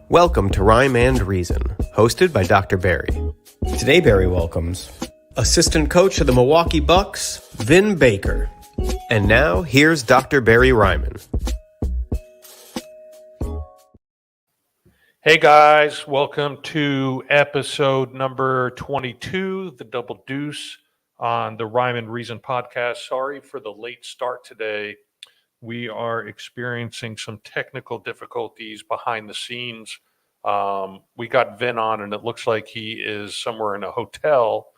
Welcome to Rhyme and Reason, hosted by Dr. Barry. Today, Barry welcomes assistant coach of the Milwaukee Bucks, Vin Baker. And now, here's Dr. Barry Ryman. Hey guys, welcome to episode number 22, the Double Deuce on the Rhyme and Reason podcast. Sorry for the late start today. We are experiencing some technical difficulties behind the scenes. We got Vin on, and it looks like he is somewhere in a hotel,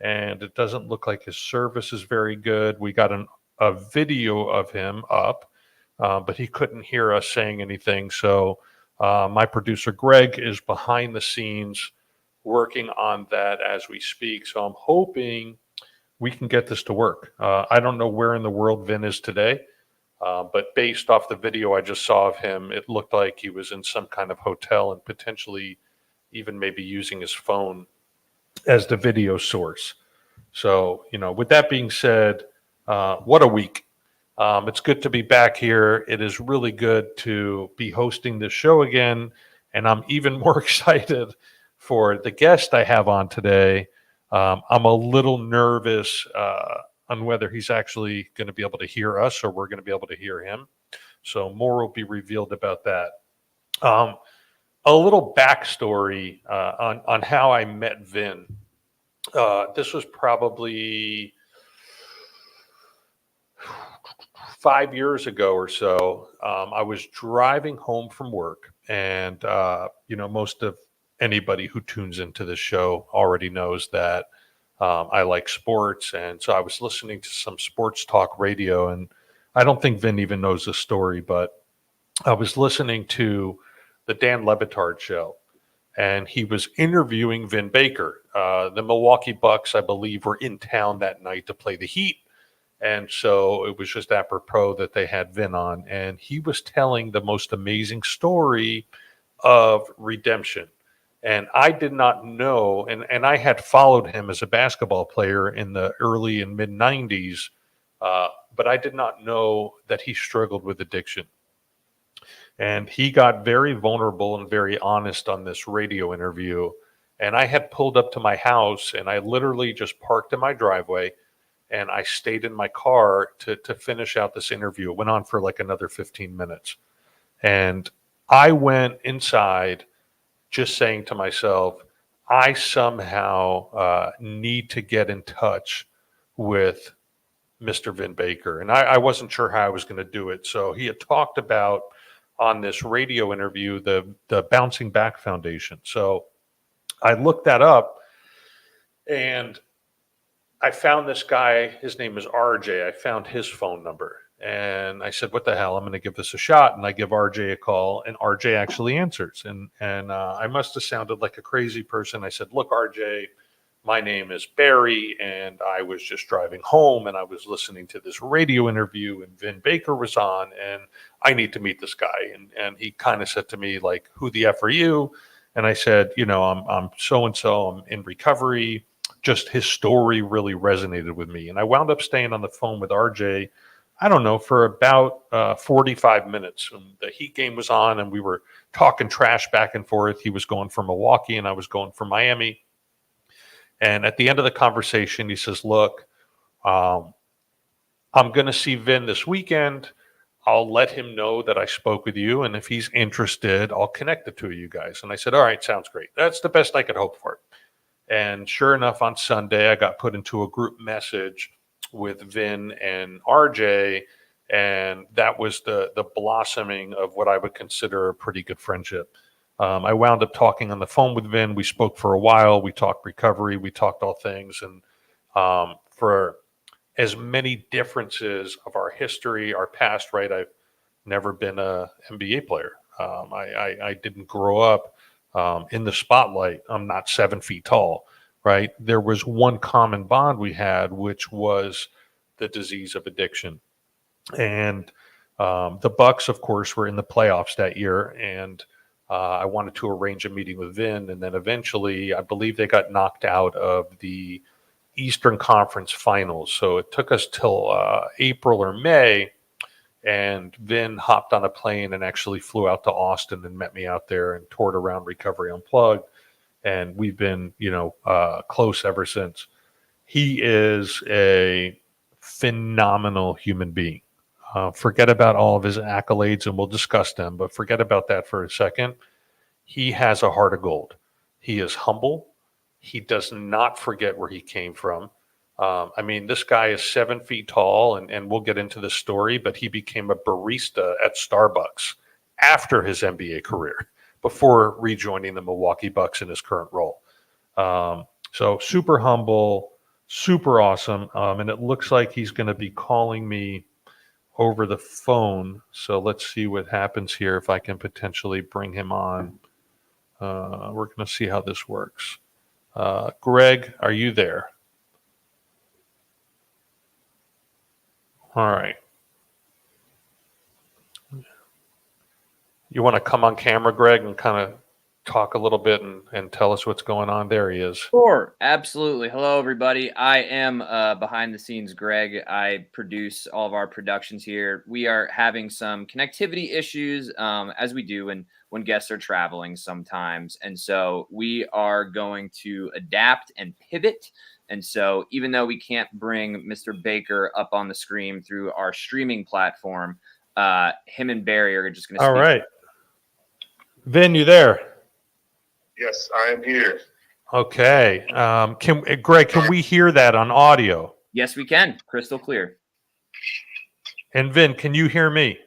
and it doesn't look like his service is very good. We got a video of him up, but he couldn't hear us saying anything. So my producer, Greg, is behind the scenes working on that as we speak. So I'm hoping we can get this to work. I don't know where in the world Vin is today. But based off the video I just saw of him, it looked like he was in some kind of hotel and potentially even maybe using his phone as the video source. So, with that being said, what a week. It's good to be back here. It is really good to be hosting this show again. And I'm even more excited for the guest I have on today. I'm a little nervous on whether he's actually going to be able to hear us or we're going to be able to hear him. So more will be revealed about that. A little backstory on how I met Vin. This was probably 5 years ago or so. I was driving home from work, and most of anybody who tunes into this show already knows that I like sports, and so I was listening to some sports talk radio, and I don't think Vin even knows the story, but I was listening to the Dan Le Batard show, and he was interviewing Vin Baker. The Milwaukee Bucks, I believe, were in town that night to play the Heat, and so it was just apropos that they had Vin on, and he was telling the most amazing story of redemption. And I did not know, and I had followed him as a basketball player in the early and mid 90s, but I did not know that he struggled with addiction. And he got very vulnerable and very honest on this radio interview. And I had pulled up to my house, and I literally just parked in my driveway, and I stayed in my car to finish out this interview. It went on for like another 15 minutes. And I went inside just saying to myself, I somehow need to get in touch with Mr. Vin Baker. And I wasn't sure how I was going to do it. So he had talked about on this radio interview, the Bouncing Back Foundation. So I looked that up, and I found this guy. His name is RJ. I found his phone number. And I said, what the hell? I'm going to give this a shot. And I give RJ a call, and RJ actually answers. And I must have sounded like a crazy person. I said, look, RJ, my name is Barry, and I was just driving home, and I was listening to this radio interview, and Vin Baker was on, and I need to meet this guy. And he kind of said to me, like, who the F are you? And I said, I'm so-and-so. I'm in recovery. Just his story really resonated with me. And I wound up staying on the phone with RJ, I don't know, for about 45 minutes. And the Heat game was on, and we were talking trash back and forth. He was going for Milwaukee, and I was going for Miami. And at the end of the conversation, he says, look, I'm going to see Vin this weekend. I'll let him know that I spoke with you, and if he's interested, I'll connect the two of you guys. And I said, all right, sounds great. That's the best I could hope for. And sure enough, on Sunday, I got put into a group message with Vin and RJ, and that was the blossoming of what I would consider a pretty good friendship. I wound up talking on the phone with Vin. We spoke for a while. We talked recovery. We talked all things. And for as many differences of our history, our past, right, I've never been a NBA player. I didn't grow up in the spotlight. I'm not 7 feet tall. Right? There was one common bond we had, which was the disease of addiction. And the Bucks, of course, were in the playoffs that year. And I wanted to arrange a meeting with Vin. And then eventually, I believe they got knocked out of the Eastern Conference Finals. So it took us till April or May. And Vin hopped on a plane and actually flew out to Austin and met me out there and toured around Recovery Unplugged. And we've been, close ever since. He is a phenomenal human being. Forget about all of his accolades, and we'll discuss them, but forget about that for a second. He has a heart of gold. He is humble. He does not forget where he came from. This guy is 7 feet tall, and we'll get into this story, but he became a barista at Starbucks after his NBA career, before rejoining the Milwaukee Bucks in his current role. So super humble, super awesome. And it looks like he's going to be calling me over the phone. So let's see what happens here, if I can potentially bring him on. We're going to see how this works. Greg, are you there? All right. You want to come on camera, Greg, and kind of talk a little bit and tell us what's going on? There he is. Sure, absolutely. Hello, everybody. I am behind the scenes Greg. I produce all of our productions here. We are having some connectivity issues, as we do when guests are traveling sometimes. And so we are going to adapt and pivot. And so even though we can't bring Mr. Baker up on the screen through our streaming platform, him and Barry are just going to speak. All right. Vin, you there? Yes, I am here. Okay. Greg, can we hear that on audio? Yes, we can. Crystal clear. And Vin, can you hear me?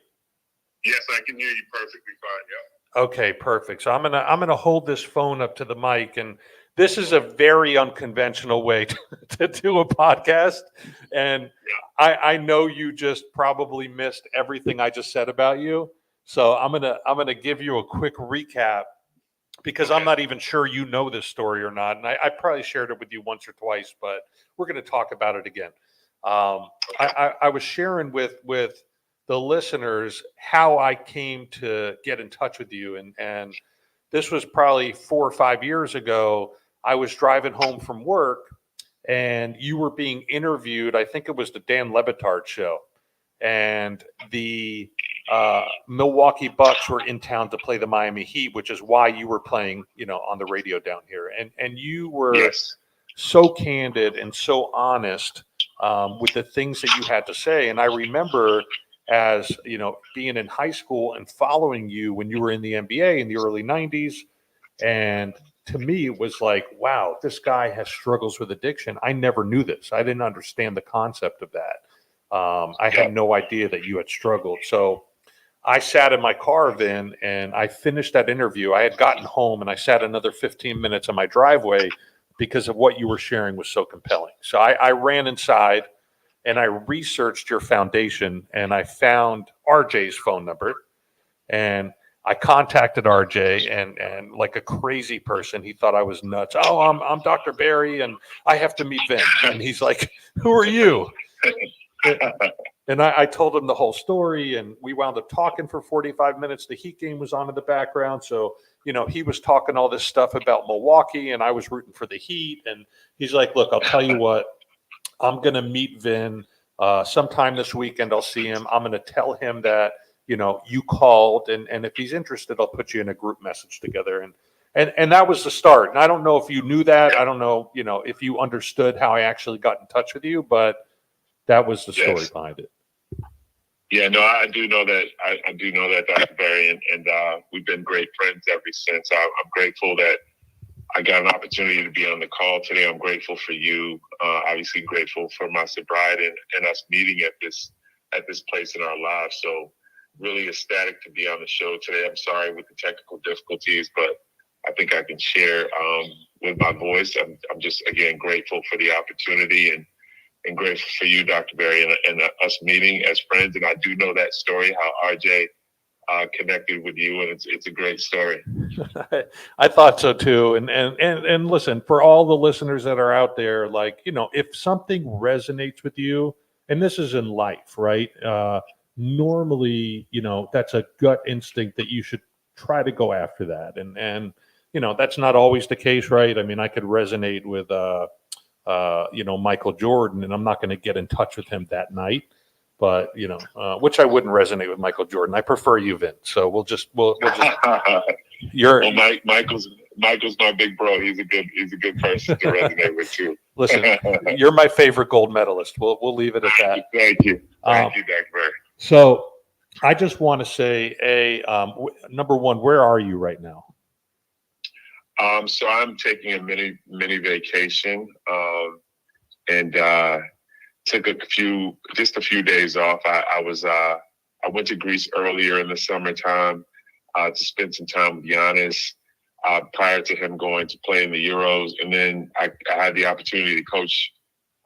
Yes, I can hear you perfectly fine. Yeah. Okay, perfect. So I'm gonna hold this phone up to the mic, and this is a very unconventional way to do a podcast. And I know you just probably missed everything I just said about you. So I'm gonna give you a quick recap, because I'm not even sure you know this story or not. And I probably shared it with you once or twice, but we're going to talk about it again. I was sharing with the listeners how I came to get in touch with you. And this was probably 4 or 5 years ago. I was driving home from work, and you were being interviewed. I think it was the Dan Le Batard show. And the Milwaukee Bucks were in town to play the Miami Heat, which is why you were playing, on the radio down here. And you were so candid and so honest with the things that you had to say. And I remember, as being in high school and following you when you were in the NBA in the early 90s. And to me, it was like, wow, this guy has struggles with addiction. I never knew this. I didn't understand the concept of that. I had no idea that you had struggled. So I sat in my car then, and I finished that interview. I had gotten home, and I sat another 15 minutes on my driveway because of what you were sharing was so compelling. So I ran inside, and I researched your foundation, and I found RJ's phone number, and I contacted RJ, and like a crazy person, he thought I was nuts. Oh, I'm Dr. Barry, and I have to meet Vin. And he's like, who are you? And I told him the whole story, and we wound up talking for 45 minutes. The Heat game was on in the background. So, he was talking all this stuff about Milwaukee, and I was rooting for the Heat. And he's like, look, I'll tell you what, I'm going to meet Vin sometime this weekend. I'll see him. I'm going to tell him that, you called, and if he's interested, I'll put you in a group message together. And that was the start. And I don't know if you knew that. I don't know, if you understood how I actually got in touch with you, but that was the story behind it. Yeah, no, I do know that. I do know that, Dr. Barry, and we've been great friends ever since. I'm grateful that I got an opportunity to be on the call today. I'm grateful for you. Obviously, grateful for my sobriety and us meeting at this place in our lives. So, really ecstatic to be on the show today. I'm sorry with the technical difficulties, but I think I can share with my voice. I'm just, again, grateful for the opportunity and grateful for you, Dr. Barry, and us meeting as friends. And I do know that story, how RJ connected with you, and it's a great story. I thought so too. And listen, for all the listeners that are out there, like, if something resonates with you, and this is in life, right? Normally, that's a gut instinct that you should try to go after that. And that's not always the case, right? I mean, I could resonate with Michael Jordan, and I'm not going to get in touch with him that night. but which I wouldn't resonate with Michael Jordan. I prefer you, Vin. So we'll just you're well, Michael's my big bro. He's a good person to resonate with too. Listen, you're my favorite gold medalist. We'll leave it at that. Thank you, Dr. Barry. So I just want to say, number one, where are you right now? So I'm taking a mini vacation, and took a few days off. I went to Greece earlier in the summertime to spend some time with Giannis prior to him going to play in the Euros, and then I had the opportunity to coach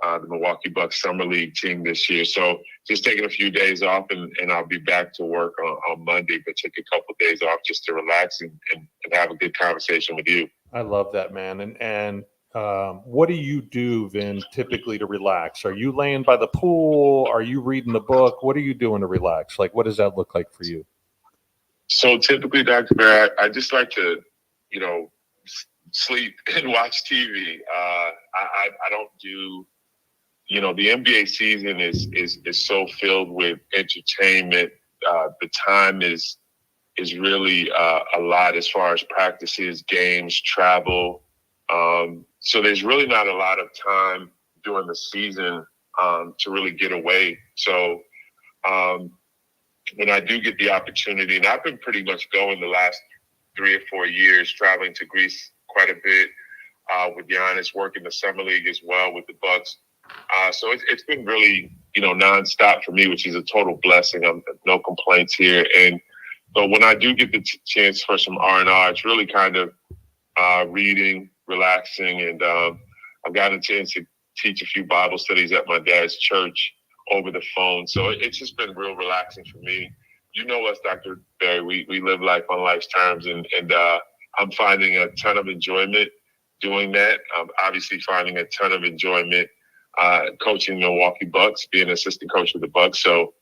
the Milwaukee Bucks summer league team this year. So just taking a few days off, and I'll be back to work on Monday, but take a couple of days off just to relax and have a good conversation with you. I love that, man. And what do you do, Vin, typically to relax? Are you laying by the pool? Are you reading the book? What are you doing to relax? Like, what does that look like for you? So typically, Dr. Bear, I just like to, sleep and watch TV. I don't do, the NBA season is so filled with entertainment. The time is really a lot as far as practices, games, travel. So there's really not a lot of time during the season to really get away. So when I do get the opportunity, and I've been pretty much going the last 3 or 4 years, traveling to Greece quite a bit with Giannis, working the summer league as well with the Bucks. So it's been really, nonstop for me, which is a total blessing. I'm no complaints here. But when I do get the chance for some R&R, it's really kind of reading, relaxing, and I've gotten a chance to teach a few Bible studies at my dad's church over the phone. So it's just been real relaxing for me. You know us, Dr. Barry, we live life on life's terms, and I'm finding a ton of enjoyment doing that. I'm obviously finding a ton of enjoyment coaching the Milwaukee Bucks, being an assistant coach of the Bucks. So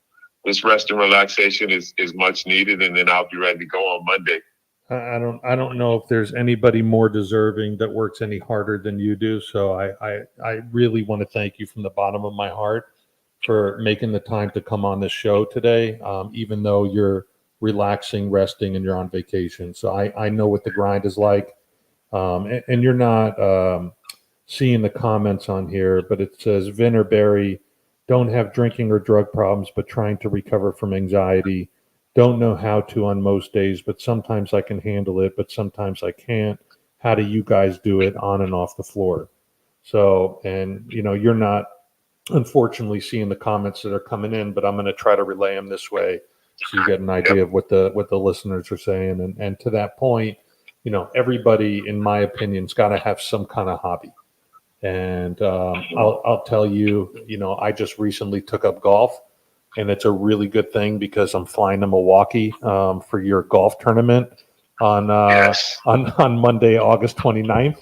this rest and relaxation is much needed, and then I'll be ready to go on Monday. I don't know if there's anybody more deserving that works any harder than you do. So I really want to thank you from the bottom of my heart for making the time to come on this show today, even though you're relaxing, resting, and you're on vacation. So I know what the grind is like. And you're not seeing the comments on here, but it says Vin or Barry don't have drinking or drug problems, but trying to recover from anxiety. Don't know how to on most days, but sometimes I can handle it, but sometimes I can't. How do you guys do it on and off the floor? So, and you're not unfortunately seeing the comments that are coming in, but I'm going to try to relay them this way so you get an idea of what the listeners are saying. And to that point, everybody, in my opinion, has got to have some kind of hobby. And I'll tell you, I just recently took up golf, and it's a really good thing because I'm flying to Milwaukee for your golf tournament on Monday, August 29th.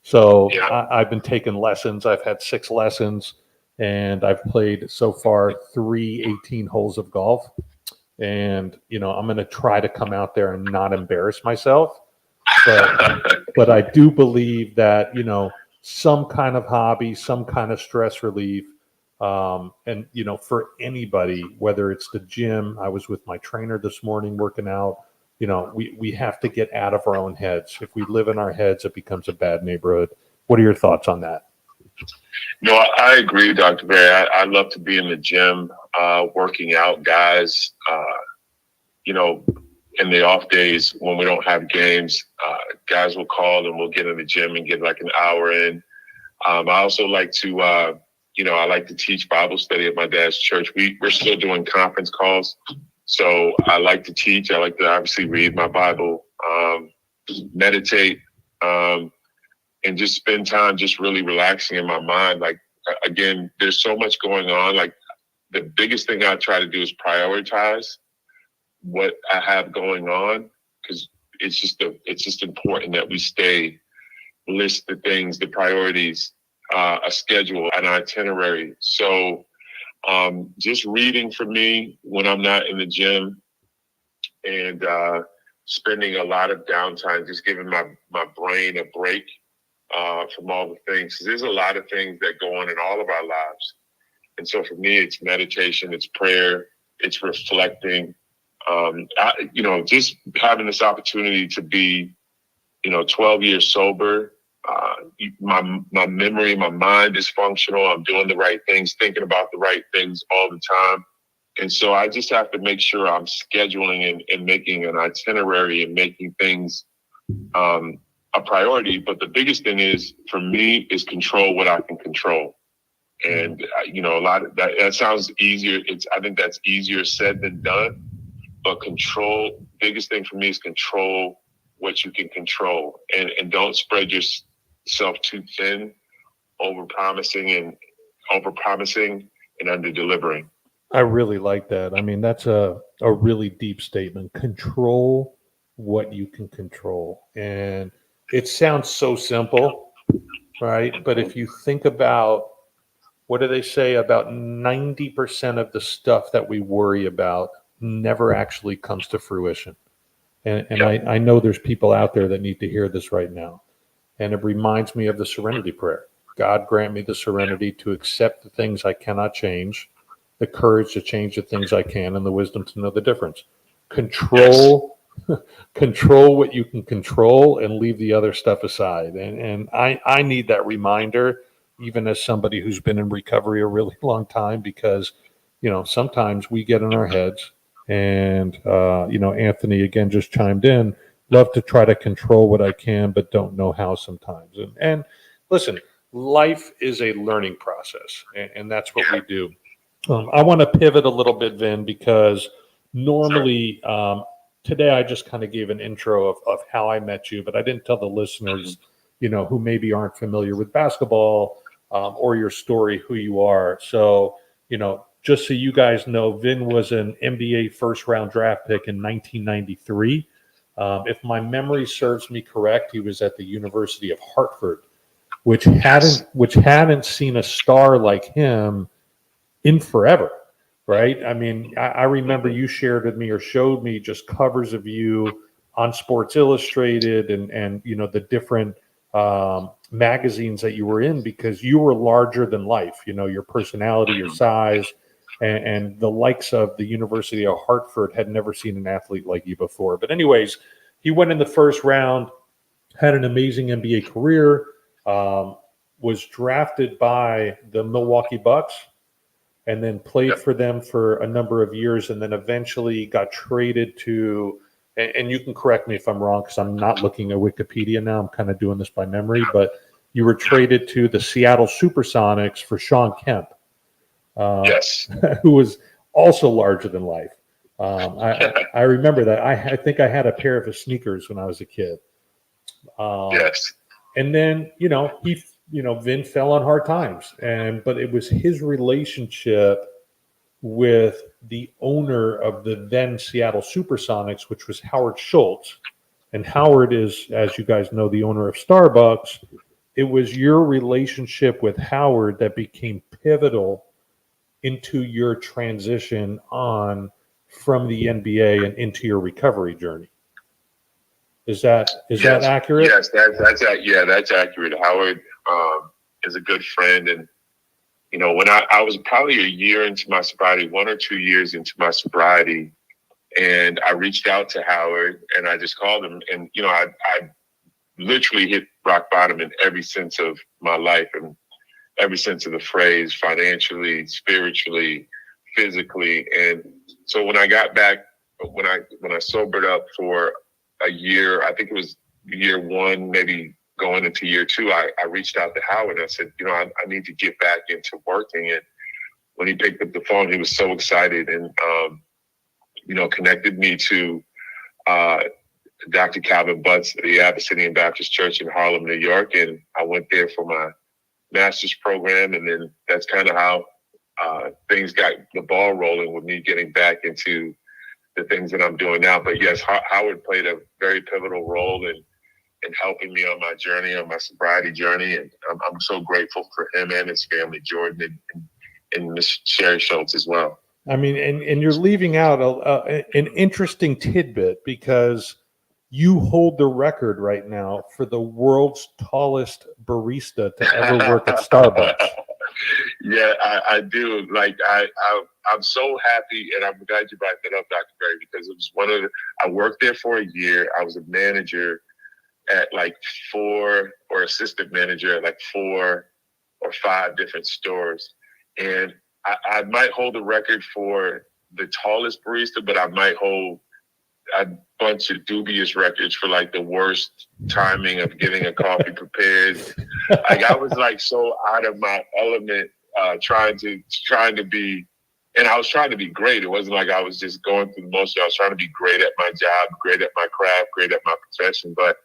So I've been taking lessons. I've had 6 lessons, and I've played so far 18 holes of golf. And, I'm going to try to come out there and not embarrass myself. But I do believe that, some kind of hobby, some kind of stress relief. And, for anybody, whether it's the gym, I was with my trainer this morning working out, we have to get out of our own heads. If we live in our heads, it becomes a bad neighborhood. What are your thoughts on that? No, I agree, Dr. Barry. I love to be in the gym, working out, guys. In the off days when we don't have games, guys will call and we'll get in the gym and get like an hour in. I also like to, I like to teach Bible study at my dad's church. We're still doing conference calls. So I like to teach. I like to obviously read my Bible, meditate, and just spend time just really relaxing in my mind. Like, again, there's so much going on. Like, the biggest thing I try to do is prioritize what I have going on, because it's just important that we list the things, the priorities, a schedule, an itinerary. So just reading for me when I'm not in the gym, and spending a lot of downtime, just giving my brain a break from all the things. 'Cause there's a lot of things that go on in all of our lives. And so for me, it's meditation, it's prayer, it's reflecting. Just having this opportunity to be, 12 years sober. My memory, my mind is functional. I'm doing the right things, thinking about the right things all the time. And so I just have to make sure I'm scheduling and making an itinerary and making things a priority. But the biggest thing is for me is control what I can control. And, a lot of that sounds easier. I think that's easier said than done. But biggest thing for me is control what you can control, and don't spread yourself too thin, over promising and under delivering. I really like that. I mean, that's a really deep statement. Control what you can control. And it sounds so simple, right? But if you think about, what do they say? About 90% of the stuff that we worry about never actually comes to fruition. And I know there's people out there that need to hear this right now. And it reminds me of the Serenity Prayer. God grant me the serenity to accept the things I cannot change, the courage to change the things I can, and the wisdom to know the difference. Control what you can control and leave the other stuff aside. And I need that reminder, even as somebody who's been in recovery a really long time, because, sometimes we get in our heads. And, Anthony, again, just chimed in, love to try to control what I can, but don't know how sometimes. And listen, life is a learning process, and that's what we do. I want to pivot a little bit, Vin, because normally today I just kind of gave an intro of how I met you, but I didn't tell the listeners, who maybe aren't familiar with basketball or your story, who you are. So, just so you guys know, Vin was an NBA first-round draft pick in 1993. If my memory serves me correct, he was at the University of Hartford, which hadn't seen a star like him in forever, right? I mean, I remember you shared with me or showed me just covers of you on Sports Illustrated and the different magazines that you were in, because you were larger than life. Your personality, your size. And the likes of the University of Hartford had never seen an athlete like you before. But anyways, he went in the first round, had an amazing NBA career, was drafted by the Milwaukee Bucks, and then played for them for a number of years, and then eventually got traded to, and you can correct me if I'm wrong, because I'm not looking at Wikipedia now. I'm kind of doing this by memory, but you were traded to the Seattle Supersonics for Shawn Kemp. Who was also larger than life. I remember that. I think I had a pair of his sneakers when I was a kid. And then, Vin fell on hard times, but it was his relationship with the owner of the then Seattle Supersonics, which was Howard Schultz. And Howard is, as you guys know, the owner of Starbucks. It was your relationship with Howard that became pivotal into your transition on from the NBA and into your recovery journey. Is that accurate? Yes, that's accurate. Howard is a good friend, and when I was probably a year into my sobriety, 1 or 2 years into my sobriety, and I reached out to Howard and I just called him, and I literally hit rock bottom in every sense of my life and every sense of the phrase, financially, spiritually, physically. And so when I got back, when I sobered up for a year, I think it was year one, maybe going into year two, I reached out to Howard and I said, I need to get back into working. And when he picked up the phone, he was so excited and, connected me to Dr. Calvin Butts at the Abyssinian Baptist Church in Harlem, New York. And I went there for my master's program, and then that's kind of how things got the ball rolling with me getting back into the things that I'm doing now. But yes, Howard played a very pivotal role in helping me on my journey, on my sobriety journey, and I'm so grateful for him and his family, Jordan and Miss Sherry Schultz as well. I mean, and you're leaving out an interesting tidbit, because you hold the record right now for the world's tallest barista to ever work at Starbucks. Yeah, I do. Like I'm so happy, and I'm glad you brought that up, Dr. Berry, because it was I worked there for a year. I was a manager at like 4, or assistant manager at like 4 or 5 different stores. And I might hold the record for the tallest barista, but I might hold a bunch of dubious records for like the worst timing of getting a coffee prepared. Like I was like so out of my element, trying to be, and I was trying to be great. It wasn't like I was just going through the motion. I was trying to be great at my job, great at my craft, great at my profession. But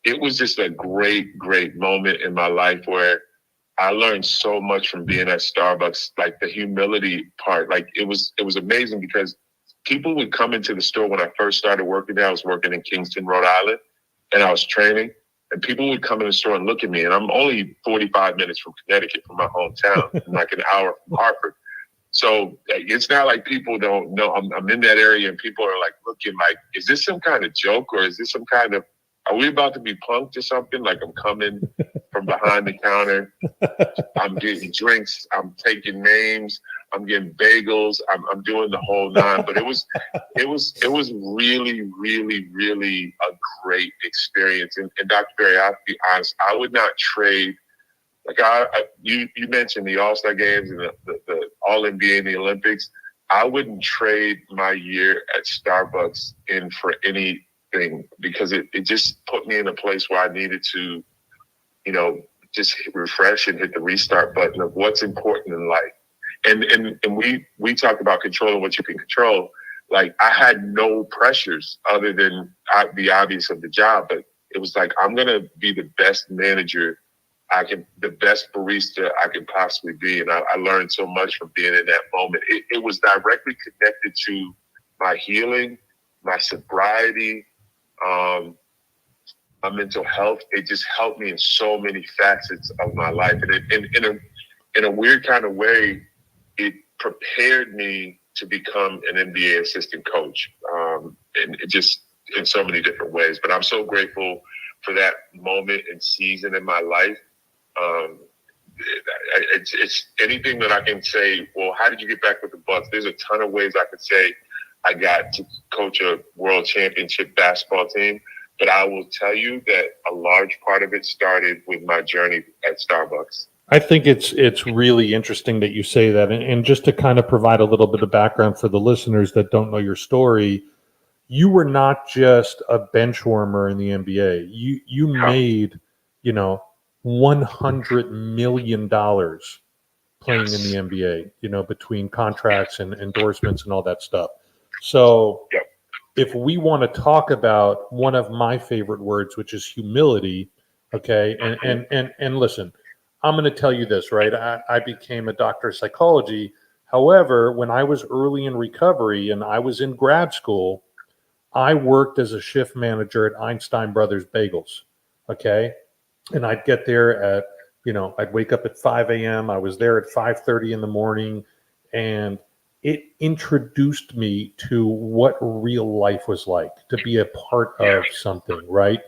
it was just a great, great moment in my life where I learned so much from being at Starbucks. Like the humility part, like it was amazing because people would come into the store when I first started working there. I was working in Kingston, Rhode Island, and I was training. And people would come in the store and look at me. And I'm only 45 minutes from Connecticut, from my hometown, and like an hour from Hartford. So it's not like people don't know. I'm in that area, and people are like looking like, is this some kind of joke, or is this some kind of, are we about to be punked or something? Like I'm coming from behind the counter. I'm getting drinks. I'm taking names. I'm getting bagels. I'm doing the whole 9. But it was really, really, really a great experience. And Dr. Berry, I'll be honest, I would not trade. Like you mentioned the All-Star games and the All-NBA and the Olympics. I wouldn't trade my year at Starbucks in for anything, because it just put me in a place where I needed to, just refresh and hit the restart button of what's important in life. And we talked about controlling what you can control. Like I had no pressures other than the obvious of the job, but it was like, I'm going to be the best manager the best barista I can possibly be. And I learned so much from being in that moment. It was directly connected to my healing, my sobriety, my mental health. It just helped me in so many facets of my life. And in a weird kind of way, it prepared me to become an NBA assistant coach. And it just in so many different ways. But I'm so grateful for that moment and season in my life. It's anything that I can say, well, how did you get back with the Bucks? There's a ton of ways I could say I got to coach a world championship basketball team. But I will tell you that a large part of it started with my journey at Starbucks. I think it's really interesting that you say that. And just to kind of provide a little bit of background for the listeners that don't know your story, you were not just a bench warmer in the NBA. You made, $100 million playing in the NBA, between contracts and endorsements and all that stuff. So if we want to talk about one of my favorite words, which is humility, okay, and listen, I'm going to tell you this, right? I became a doctor of psychology. However, when I was early in recovery and I was in grad school, I worked as a shift manager at Einstein Brothers Bagels, okay? And I'd get there at, I'd wake up at 5 a.m. I was there at 5:30 in the morning, and it introduced me to what real life was like, to be a part of something, right?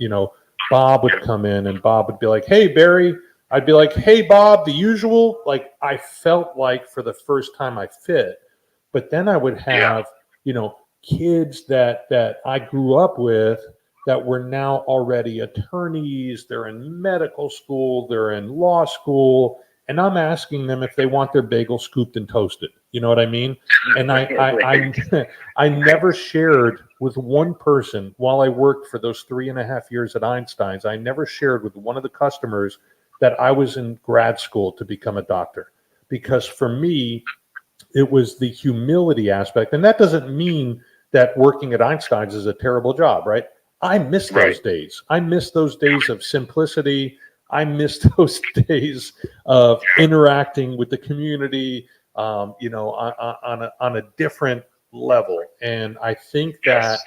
Bob would come in and Bob would be like, "Hey, Barry." I'd be like, "Hey, Bob," the usual. Like I felt like for the first time I fit. But then I would have, kids that I grew up with that were now already attorneys. They're in medical school. They're in law school. And I'm asking them if they want their bagel scooped and toasted. You know what I mean? And I never shared with one person while I worked for those 3.5 years at Einstein's. I never shared with one of the customers that I was in grad school to become a doctor. Because for me, it was the humility aspect. And that doesn't mean that working at Einstein's is a terrible job, right? I miss those days. I miss those days of simplicity. I miss those days of interacting with the community, on a different level. And I think that,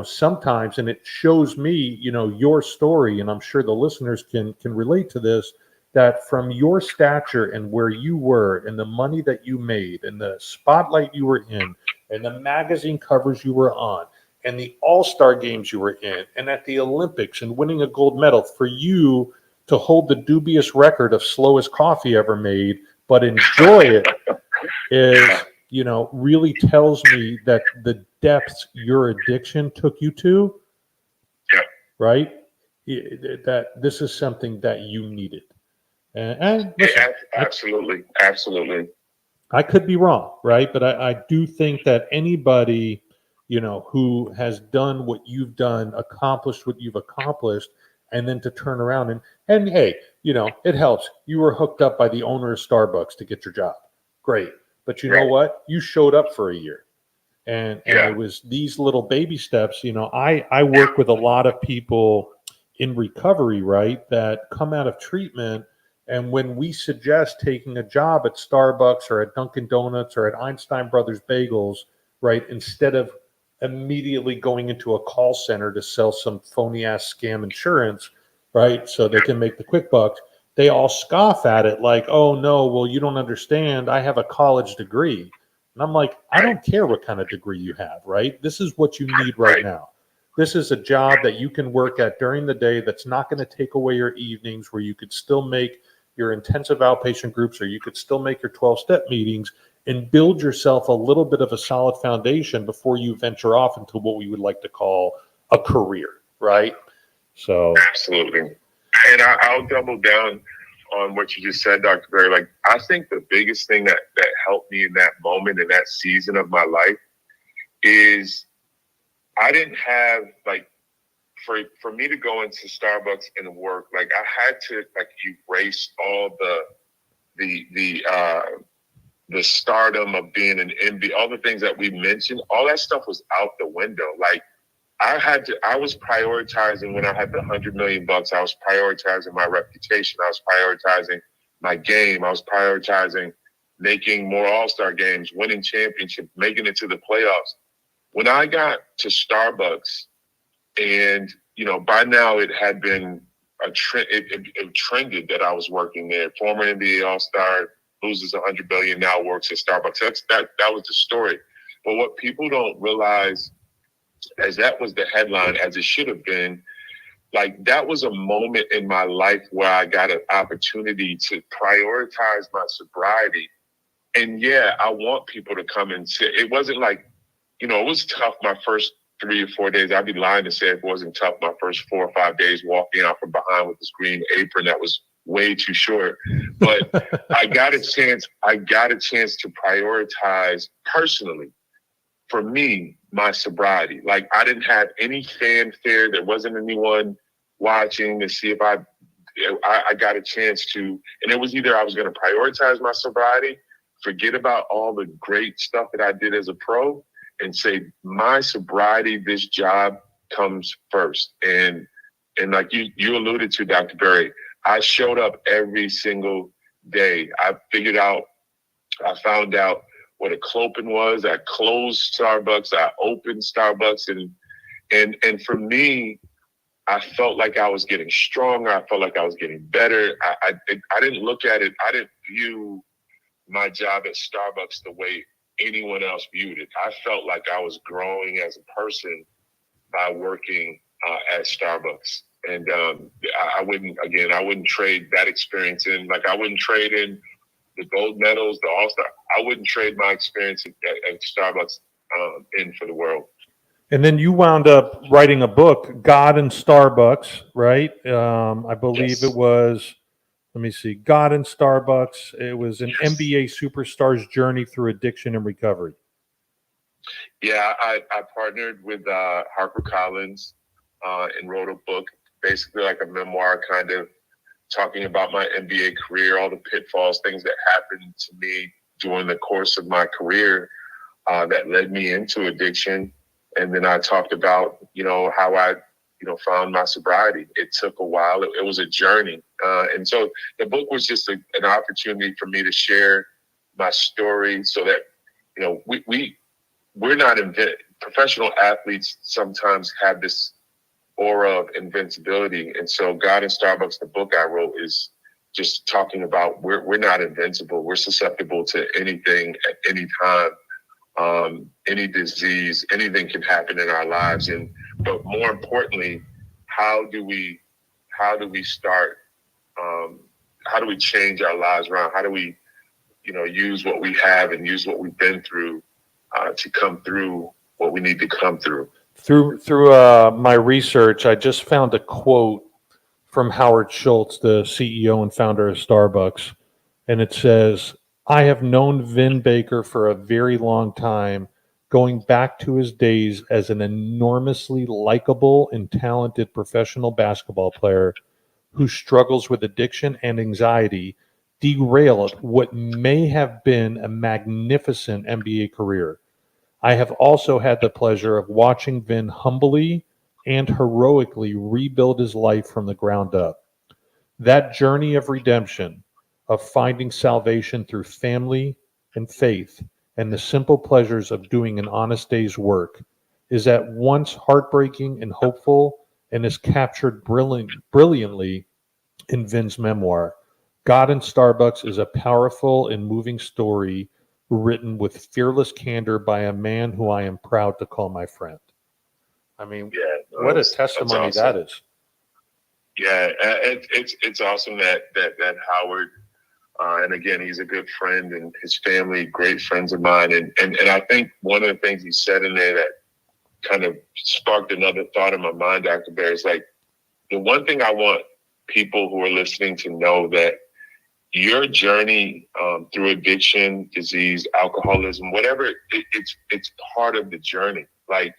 sometimes, and it shows me, your story, and I'm sure the listeners can relate to this, that from your stature and where you were and the money that you made and the spotlight you were in and the magazine covers you were on and the all-star games you were in and at the Olympics and winning a gold medal, for you to hold the dubious record of slowest coffee ever made but enjoy it is, really tells me that the depths your addiction took you to, Yeah. right? That this is something that you needed. And listen, Absolutely. I could be wrong, right? But I do think that anybody, who has done what you've done, accomplished what you've accomplished, and then to turn around and hey, it helps. You were hooked up by the owner of Starbucks to get your job. Great. But you know what? You showed up for a year. And it was these little baby steps. I work with a lot of people in recovery, right, that come out of treatment. And when we suggest taking a job at Starbucks or at Dunkin' Donuts or at Einstein Brothers Bagels, right, instead of immediately going into a call center to sell some phony ass scam insurance, right, so they can make the quick bucks, they all scoff at it like, oh no, well, you don't understand. I have a college degree. And I'm like, I don't care what kind of degree you have, right? This is what you need right now. This is a job that you can work at during the day that's not going to take away your evenings, where you could still make your intensive outpatient groups, or you could still make your 12-step meetings and build yourself a little bit of a solid foundation before you venture off into what we would like to call a career, right? So absolutely. And I'll double down on what you just said, Dr. Berry. Like, I think the biggest thing that helped me in that moment, in that season of my life, is I didn't have, like, for me to go into Starbucks and work, like, I had to, like, erase all the stardom of being an MBA, all the things that we mentioned. All that stuff was out the window. Like, I was prioritizing when I had the $100 million. I was prioritizing my reputation. I was prioritizing my game. I was prioritizing making more All-Star games, winning championships, making it to the playoffs. When I got to Starbucks, and, by now it had been a trend, it trended that I was working there. Former NBA All-Star, loses $100 billion, now works at Starbucks. That was the story. But what people don't realize, as that was the headline, as it should have been, like, that was a moment in my life where I got an opportunity to prioritize my sobriety. And I want people to come and sit. It wasn't like, it was tough my first 3 or 4 days. I'd be lying to say it wasn't tough my first 4 or 5 days walking out from behind with this green apron that was way too short. But I got a chance to prioritize personally, for me, my sobriety. Like, I didn't have any fanfare. There wasn't anyone watching to see if I got a chance to, and it was either I was going to prioritize my sobriety, forget about all the great stuff that I did as a pro, and say, my sobriety, this job comes first. And like you alluded to, Dr. Berry, I showed up every single day. I found out what a clopin was. I closed Starbucks. I opened Starbucks. And for me, I felt like I was getting stronger. I felt like I was getting better. I didn't look at it. I didn't view my job at Starbucks the way anyone else viewed it. I felt like I was growing as a person by working at Starbucks. And I wouldn't trade that experience in. Like, I wouldn't trade in the gold medals, the All-Star. I wouldn't trade my experience at Starbucks in for the world. And then you wound up writing a book, God and Starbucks, right? I believe it was, let me see, God and Starbucks. It was an NBA superstar's journey through addiction and recovery. Yeah, I partnered with HarperCollins and wrote a book, basically like a memoir, kind of talking about my NBA career, all the pitfalls, things that happened to me during the course of my career that led me into addiction. And then I talked about, how I, found my sobriety. It took a while. It was a journey. And so the book was just an opportunity for me to share my story so that, we're not professional athletes sometimes have this aura of invincibility. And so God and Starbucks, the book I wrote, is just talking about we're not invincible. We're susceptible to anything at any time, any disease, anything can happen in our lives. But more importantly, how do we start? How do we change our lives around? How do we use what we have and use what we've been through to come through what we need to come through. Through my research, I just found a quote from Howard Schultz, the CEO and founder of Starbucks, and it says, "I have known Vin Baker for a very long time, going back to his days as an enormously likable and talented professional basketball player who struggles with addiction and anxiety, derailed what may have been a magnificent NBA career. I have also had the pleasure of watching Vin humbly and heroically rebuild his life from the ground up. That journey of redemption, of finding salvation through family and faith, and the simple pleasures of doing an honest day's work, is at once heartbreaking and hopeful, and is captured brilliantly in Vin's memoir. God in Starbucks is a powerful and moving story written with fearless candor by a man who I am proud to call my friend." I mean, what a testimony awesome. that is. Yeah, it's awesome that Howard, and again, he's a good friend, and his family, great friends of mine. And I think one of the things he said in there that kind of sparked another thought in my mind, Dr. Bear, is like, the one thing I want people who are listening to know that your journey through addiction, disease, alcoholism, whatever, it's part of the journey. Like,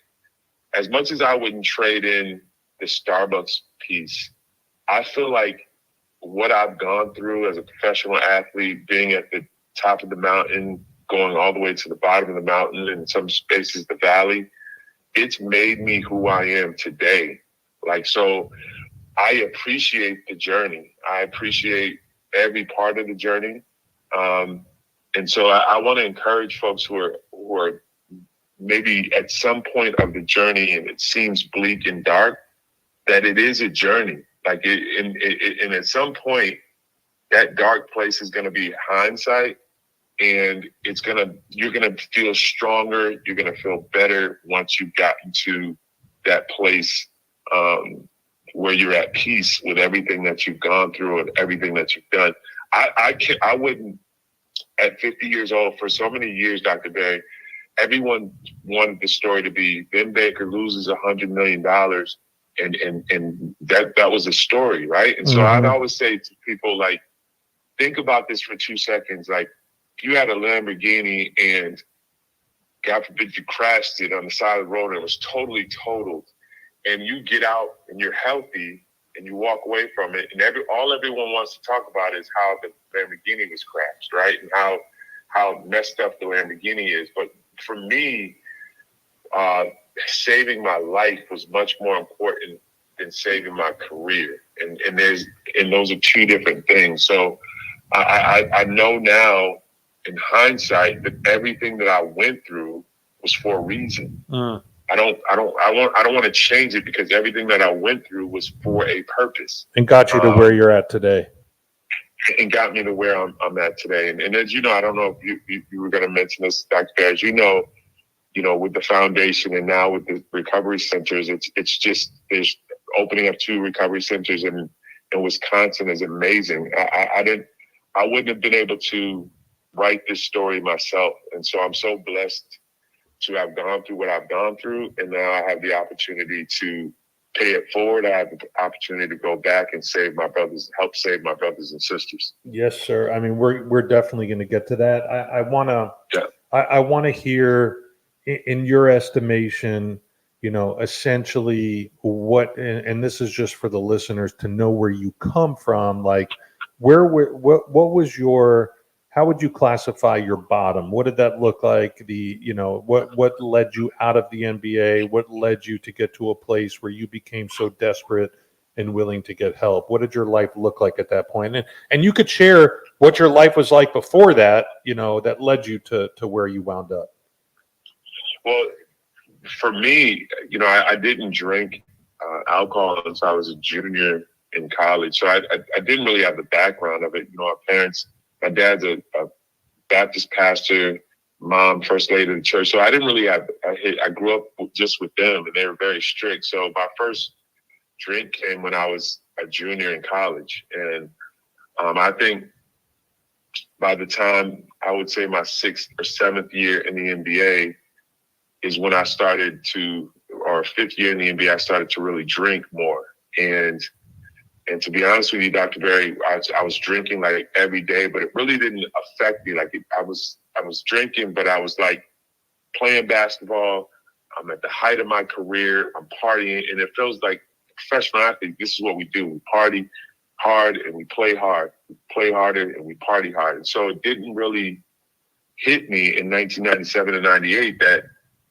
as much as I wouldn't trade in the Starbucks piece, I feel like what I've gone through as a professional athlete, being at the top of the mountain, going all the way to the bottom of the mountain, in some spaces the valley, it's made me who I am today. Like, so I appreciate the journey. I appreciate every part of the journey. And so I want to encourage folks who are maybe at some point of the journey and it seems bleak and dark, that it is a journey. Like, and at some point, that dark place is going to be hindsight, and you're going to feel stronger. You're going to feel better once you've gotten to that place where you're at peace with everything that you've gone through and everything that you've done. I wouldn't, at 50 years old, for so many years, Dr. Berry, everyone wanted the story to be Vin Baker loses $100 million. And that was a story, right? And so I'd always say to people, like, think about this for 2 seconds. Like, if you had a Lamborghini and, God forbid, you crashed it on the side of the road and it was totally totaled, and you get out and you're healthy and you walk away from it, and all everyone wants to talk about is how the Lamborghini was crashed, right? And how messed up the Lamborghini is. But for me, saving my life was much more important than saving my career. And those are two different things. So I know now in hindsight that everything that I went through was for a reason. I don't want to change it, because everything that I went through was for a purpose. And got you to where you're at today. And got me to where I'm at today. And as you know, I don't know if you were going to mention this, Dr. Bear, as you know, with the foundation and now with the recovery centers, it's just, there's opening up 2 recovery centers in Wisconsin is amazing. I wouldn't have been able to write this story myself. And so I'm so blessed to have gone through what I've gone through. And now I have the opportunity to pay it forward. I have the opportunity to go back and help save my brothers and sisters. Yes, sir. I mean, we're definitely going to get to that. I want to hear, in your estimation, essentially what, and this is just for the listeners to know where you come from. Like, what was how would you classify your bottom? What did that look like? What led you out of the NBA? What led you to get to a place where you became so desperate and willing to get help? What did your life look like at that point? And you could share what your life was like before that, that led you to where you wound up. Well, for me, I didn't drink alcohol until I was a junior in college. So I didn't really have the background of it. Our parents, my dad's a Baptist pastor, mom, first lady of the church. So I didn't really I grew up just with them, and they were very strict. So my first drink came when I was a junior in college. And I think by the time I would say my 6th or 7th year in the NBA is when I started to, or 5th year in the NBA, I started to really drink more. And to be honest with you, Dr. Berry, I was drinking like every day, but it really didn't affect me. Like I was drinking, but I was like playing basketball. I'm at the height of my career. I'm partying, and it feels like professional athlete. This is what we do. We party hard and we play hard. We play harder and we party hard. And so it didn't really hit me in 1997 and 98 that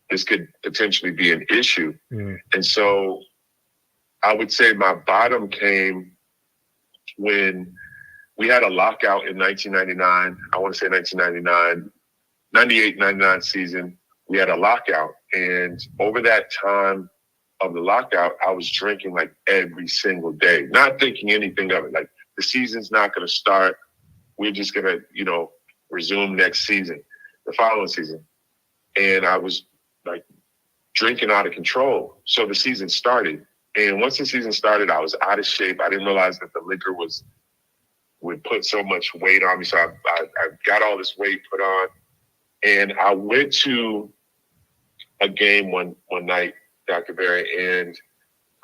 this could potentially be an issue. And so I would say my bottom came when we had a lockout in 1999. I want to say 1999, 98, 99 season. We had a lockout. And over that time of the lockout, I was drinking like every single day, not thinking anything of it. Like the season's not going to start. We're just going to, resume next season, the following season. And I was like drinking out of control. So the season started. And once the season started, I was out of shape. I didn't realize that the liquor would put so much weight on me. So I got all this weight put on. And I went to a game one night, Dr. Berry, and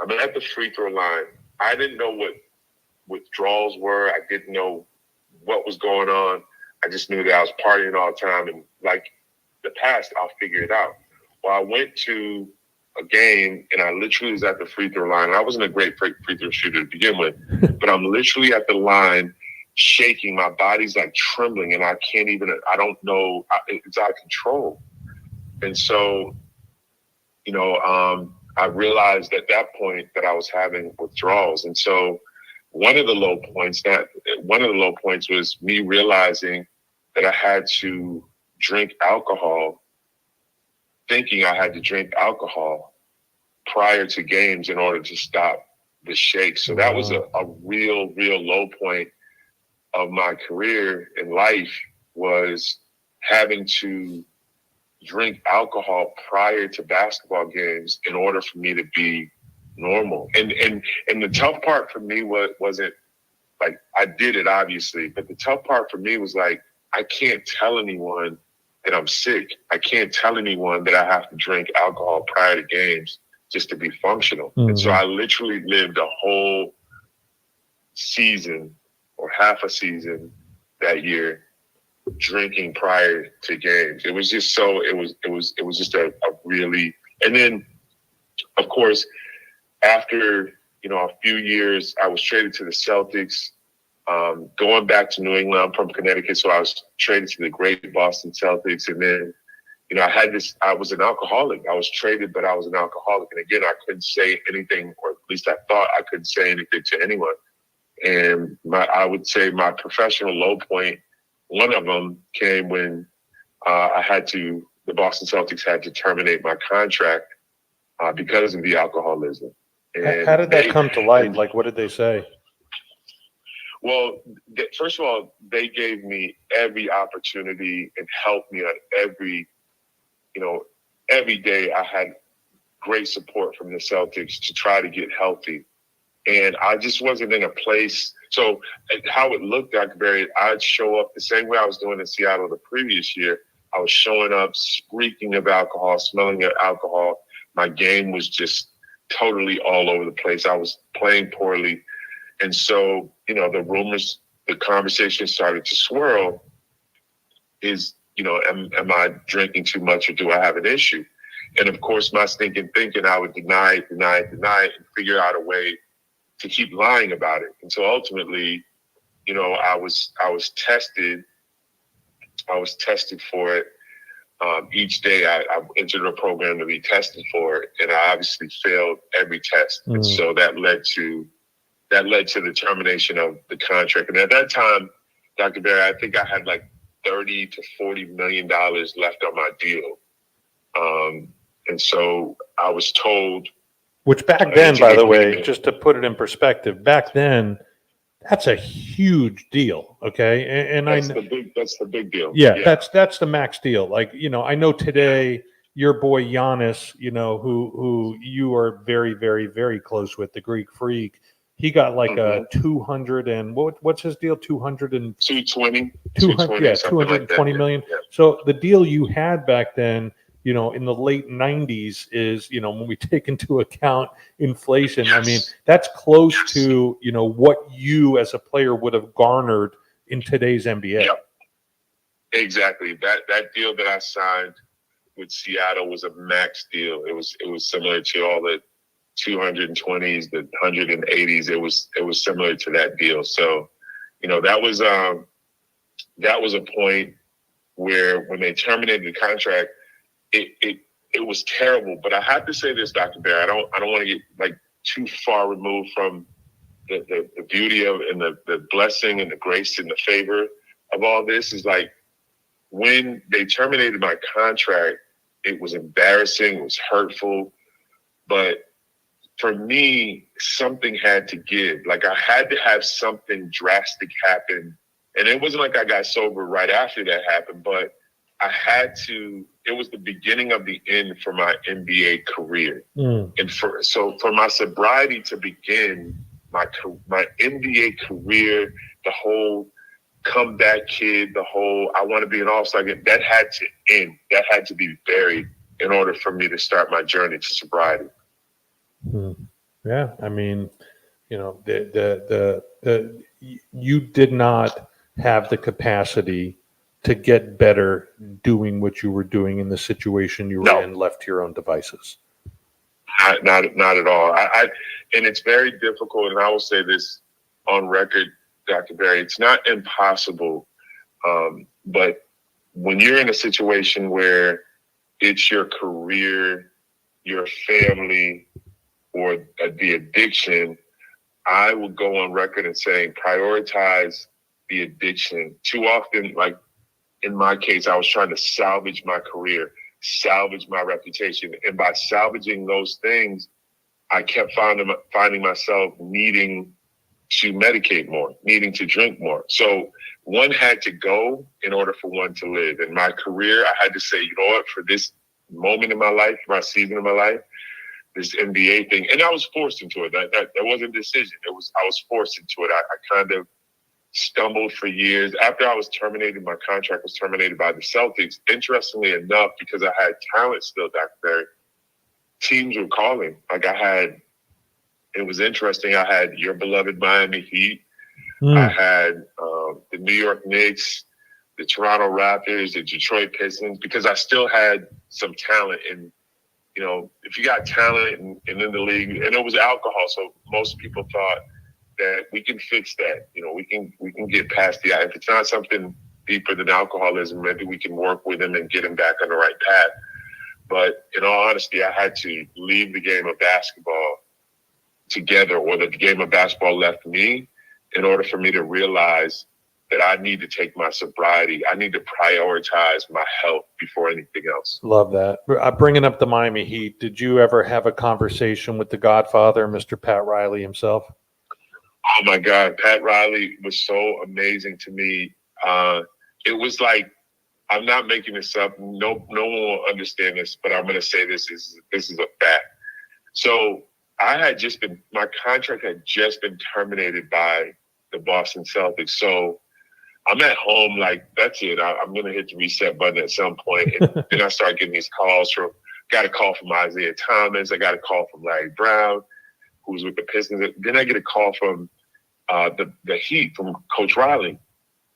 I'm at the free throw line. I didn't know what withdrawals were. I didn't know what was going on. I just knew that I was partying all the time. And like the past, I'll figure it out. Well, I went to a game and I literally was at the free throw line. I wasn't a great free throw shooter to begin with, but I'm literally at the line shaking. My body's like trembling and I don't know. It's out of control. And so, I realized at that point that I was having withdrawals. And so one of the low points was me realizing that I had to drink alcohol, thinking I had to drink alcohol prior to games in order to stop the shakes. So that was a real low point of my career in life, was having to drink alcohol prior to basketball games in order for me to be normal. And the tough part for me wasn't like, I did it obviously, but the tough part for me was like, I can't tell anyone that I'm sick. I can't tell anyone that I have to drink alcohol prior to games just to be functional. Mm-hmm. And so I literally lived a whole season or half a season that year drinking prior to games. It was just it was just a really, and then of course, after, a few years, I was traded to the Celtics, going back to New England. I'm from Connecticut, so I was traded to the great Boston Celtics. And then, I was an alcoholic. I was traded, but I was an alcoholic. And again, I couldn't say anything, or at least I thought I couldn't say anything to anyone. And I would say my professional low point, one of them came when the Boston Celtics had to terminate my contract because of the alcoholism. And how did that come to light? Like, what did they say? Well, first of all, they gave me every opportunity and helped me on every day. I had great support from the Celtics to try to get healthy. And I just wasn't in a place. So how it looked, Dr. Berry, I'd show up the same way I was doing in Seattle the previous year. I was showing up, reeking of alcohol, smelling of alcohol. My game was just totally all over the place. I was playing poorly. And so, the rumors, the conversation started to swirl is, am I drinking too much or do I have an issue? And of course, my stinking thinking, I would deny it and figure out a way to keep lying about it. And so ultimately, I was tested. I was tested for it. Each day I entered a program to be tested for it, and I obviously failed every test. And so that led to the termination of the contract. And at that time, Dr. Berry, I think I had like $30 to $40 million left on my deal. And so I was told. Which back then, by the way, just to put it in perspective, back then, that's a huge deal. Okay. And that's the big deal. Yeah. That's the max deal. Like, I know today your boy Giannis, who you are very, very, very close with, the Greek Freak, He got like a 200 and what's his deal? 200 and 220, 200, yeah, something like 220 that. million. Yeah. So the deal you had back then, you know, in the late 90s is, you know, when we take into account inflation, I mean, that's close to, you know, what you as a player would have garnered in today's NBA. Yep. Exactly. That deal that I signed with Seattle was a max deal. It was similar to all the 220s, the 180s. It was similar to that deal. So, you know, that was a point where when they terminated the contract, it was terrible. But I have to say this, Dr. Bear, I don't want to get like too far removed from the beauty of and the blessing and the grace and the favor of all this. Is like when they terminated my contract, it was embarrassing, it was hurtful, but for me, something had to give. Like I had to have something drastic happen. And it wasn't like I got sober right after that happened, but I had to, it was the beginning of the end for my NBA career. And for my sobriety to begin, my NBA career, the whole comeback kid, the whole I want to be an all-star, that had to end. That had to be buried in order for me to start my journey to sobriety. Yeah, I mean, you know, you did not have the capacity to get better doing what you were doing in the situation you were in, left to your own devices. Not at all. And it's very difficult, and I will say this on record, Dr. Barry, it's not impossible, but when you're in a situation where it's your career, your family, or the addiction, I will go on record and saying prioritize the addiction. Too often, like in my case, I was trying to salvage my career, salvage my reputation. And by salvaging those things, I kept finding myself needing to medicate more, needing to drink more. So one had to go in order for one to live. In my career, I had to say, you know what, for this moment in my life, my season of my life, this NBA thing, and I was forced into it. That wasn't a decision. I was forced into it. I kind of stumbled for years. After I was terminated, my contract was terminated by the Celtics. Interestingly enough, because I had talent still, Dr. Barry, teams were calling. Like it was interesting. I had your beloved Miami Heat. I had the New York Knicks, the Toronto Raptors, the Detroit Pistons, because I still had some talent. And, you know, if you got talent and in the league, and it was alcohol, so most people thought that we can fix that. You know, we can get past if it's not something deeper than alcoholism, maybe we can work with him and get him back on the right path. But in all honesty, I had to leave the game of basketball together, or the game of basketball left me, in order for me to realize that I need to take my sobriety. I need to prioritize my health before anything else. Love that. Bringing up the Miami Heat, did you ever have a conversation with the Godfather, Mr. Pat Riley himself? Oh my God, Pat Riley was so amazing to me. It was like, I'm not making this up. No one will understand this, but I'm going to say this is a fact. So my contract had just been terminated by the Boston Celtics. So I'm at home like, that's it. I'm going to hit the reset button at some point. And then I start getting these calls got a call from Isaiah Thomas. I got a call from Larry Brown, who's with the Pistons. Then I get a call from the Heat, from Coach Riley.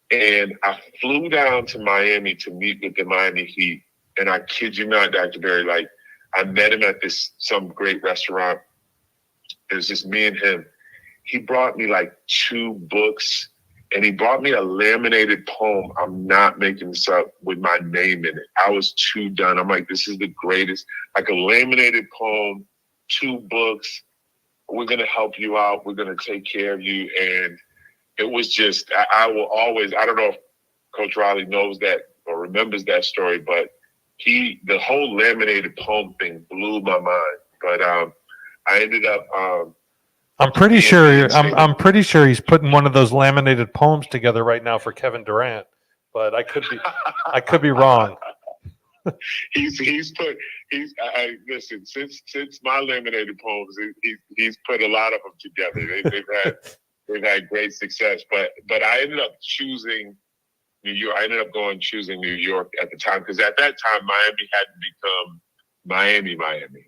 And I flew down to Miami to meet with the Miami Heat. And I kid you not, Dr. Barry, like I met him at some great restaurant. It was just me and him. He brought me like 2 books, and he brought me a laminated poem. I'm not making this up, with my name in it. I was too done. I'm like, this is the greatest. Like a laminated poem, 2 books. We're going to help you out. We're going to take care of you. And it was just, I will always, I don't know if Coach Riley knows that or remembers that story, but the whole laminated poem thing blew my mind. But I ended up. I'm pretty sure he's putting one of those laminated poems together right now for Kevin Durant, but I could be wrong. Listen, since my laminated poems, he's put a lot of them together. They've had great success, but I ended up choosing New York. I ended up choosing New York at the time, because at that time Miami hadn't become Miami,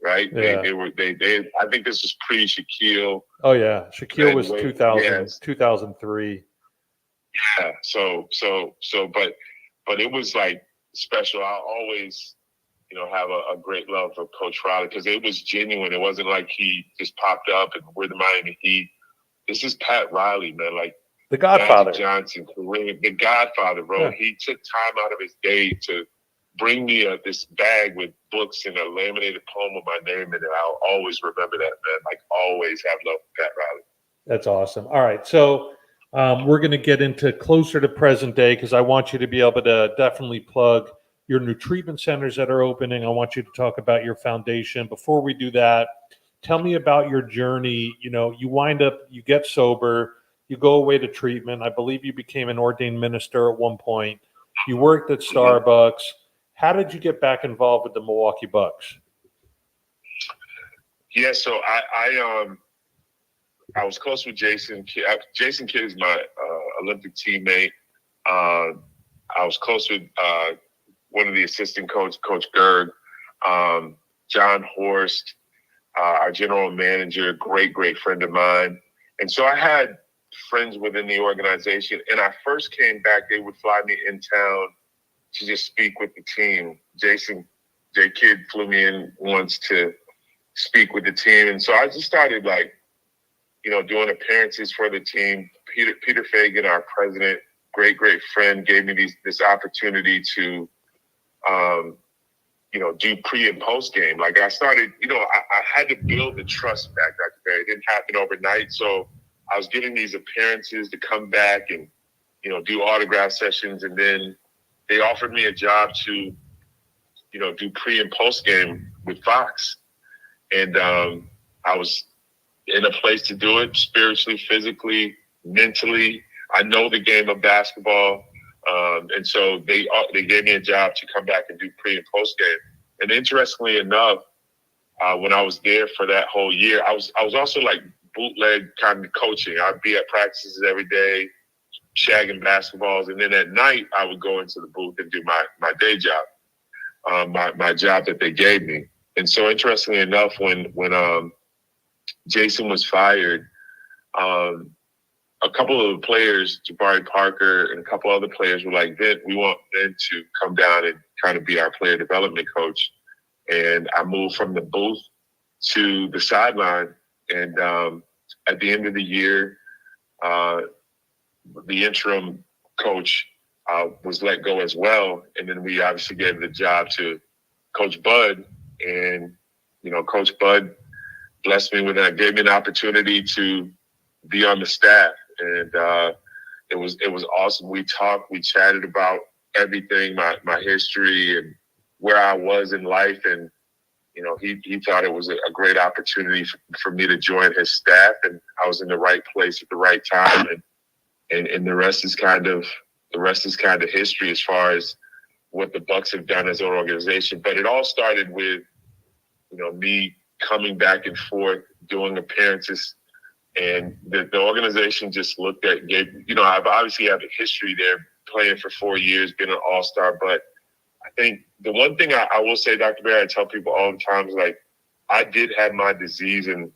right? Yeah. They I think this was pre-Shaquille. Oh yeah, Shaquille was 2000, yes. 2003. Yeah. So, but it was like special. I always, have a great love for Coach Riley, because it was genuine. It wasn't like he just popped up and we're the Miami Heat. This is Pat Riley, man. Like the Godfather. Magic Johnson, Kareem, the Godfather, bro. Yeah. He took time out of his day to bring me this bag with books and a laminated poem with my name in it. I'll always remember that, man. Like, always have love for Pat Riley. That's awesome. All right, so we're going to get into closer to present day, because I want you to be able to definitely plug your new treatment centers that are opening. I want you to talk about your foundation. Before we do that, tell me about your journey. You get sober, you go away to treatment. I believe you became an ordained minister at one point. You worked at Starbucks. How did you get back involved with the Milwaukee Bucks? Yeah, so I was close with Jason. Jason Kidd is my Olympic teammate. I was close with one of the assistant Coach Gerg, John Horst, our general manager, great friend of mine. And so I had friends within the organization. And I first came back, they would fly me in town to just speak with the team. J. Kidd flew me in once to speak with the team. And so I just started doing appearances for the team. Peter Fagan, our president, great friend, gave me this opportunity to do pre and post game. Like, I started, I had to build the trust back, Dr. Barry. It didn't happen overnight. So I was getting these appearances to come back and, do autograph sessions. And then they offered me a job to, do pre and post game with Fox. And I was in a place to do it spiritually, physically, mentally. I know the game of basketball. And so they gave me a job to come back and do pre and post game. And interestingly enough, when I was there for that whole year, I was also like bootleg kind of coaching. I'd be at practices every day, shagging basketballs. And then at night, I would go into the booth and do my day job, my job that they gave me. And so interestingly enough, when Jason was fired, a couple of the players, Jabari Parker and a couple other players, were like, Vin, we want Vin to come down and kind of be our player development coach. And I moved from the booth to the sideline. And at the end of the year, the interim coach was let go as well. And then we obviously gave the job to Coach Bud. And, Coach Bud blessed me with that, gave me an opportunity to be on the staff. And it was awesome. We talked, we chatted about everything, my history and where I was in life. And, he thought it was a great opportunity for me to join his staff. And I was in the right place at the right time. And the rest is kind of history as far as what the Bucks have done as an organization. But it all started with, me coming back and forth, doing appearances. And the organization just looked at, I've obviously have a history there, playing for 4 years, been an all-star. But I think the one thing I will say, Dr. Barry, I tell people all the time is, like, I did have my disease and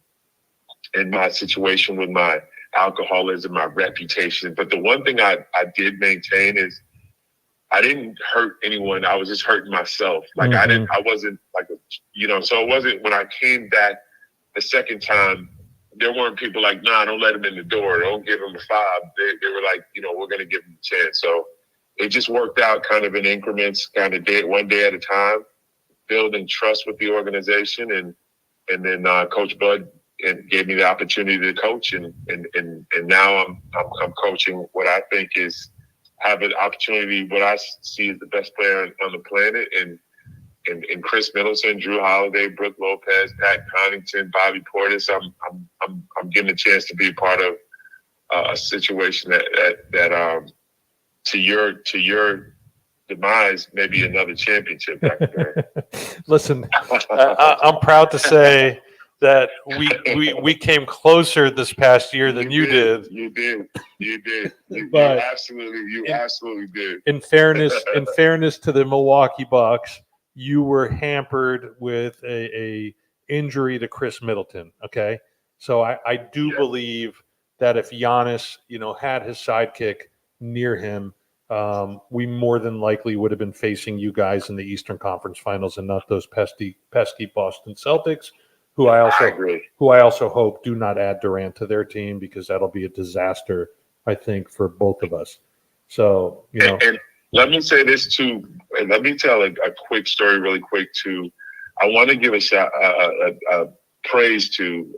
my situation with my alcoholism, my reputation. But the one thing I did maintain is I didn't hurt anyone. I was just hurting myself. Like, mm-hmm. I wasn't like, so it wasn't when I came back the second time, there weren't people like, nah, don't let him in the door. Don't give him a fob. They were like, we're going to give him a chance. So it just worked out kind of in increments, kind of one day at a time, building trust with the organization. And then Coach Bud gave me the opportunity to coach. And now I'm coaching what I think is, have an opportunity, what I see as the best player on the planet. And Chris Middleton, Drew Holiday, Brooke Lopez, Pat Connaughton, Bobby Portis. I'm getting a chance to be a part of a situation that to your demise, maybe another championship. Dr. Barry. Listen, I'm proud to say that we came closer this past year than you did. You did. You But absolutely did. In fairness to the Milwaukee Bucks, you were hampered with a injury to Chris Middleton. Okay, so I do believe that if Giannis, had his sidekick near him, we more than likely would have been facing you guys in the Eastern Conference Finals and not those pesky Boston Celtics, who I also hope do not add Durant to their team, because that'll be a disaster, I think, for both of us. So, And let me say this too. And let me tell a quick story really quick too. I want to give a praise to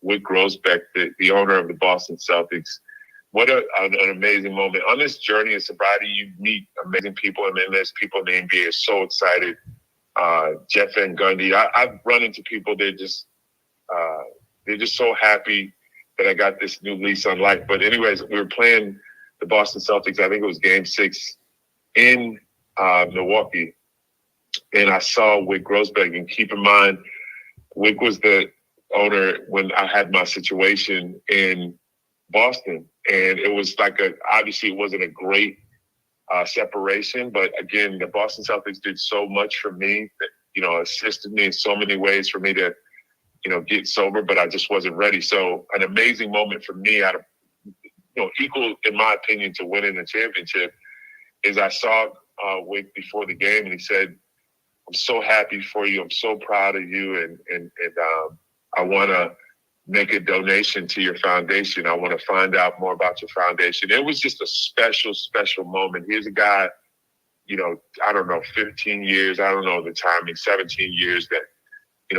Wick Grosbeck, the owner of the Boston Celtics. What an amazing moment. On this journey of sobriety, you meet amazing people, and then there's people in the NBA are so excited. Jeff Van Gundy. I've run into people, they're just so happy that I got this new lease on life. But anyways, we were playing the Boston Celtics. I think it was Game 6 in Milwaukee. And I saw Wick Grosbeck. And keep in mind, Wick was the owner when I had my situation in Boston. And it was obviously it wasn't a great separation. But again, the Boston Celtics did so much for me that, assisted me in so many ways for me to, get sober, but I just wasn't ready. So an amazing moment for me out of, equal, in my opinion, to winning the championship is I saw Wick before the game, and he said, "I'm so happy for you. I'm so proud of you. And I want to make a donation to your foundation. I want to find out more about your foundation." It was just a special, special moment. Here's a guy, I don't know, 15 years, I don't know the timing, 17 years that,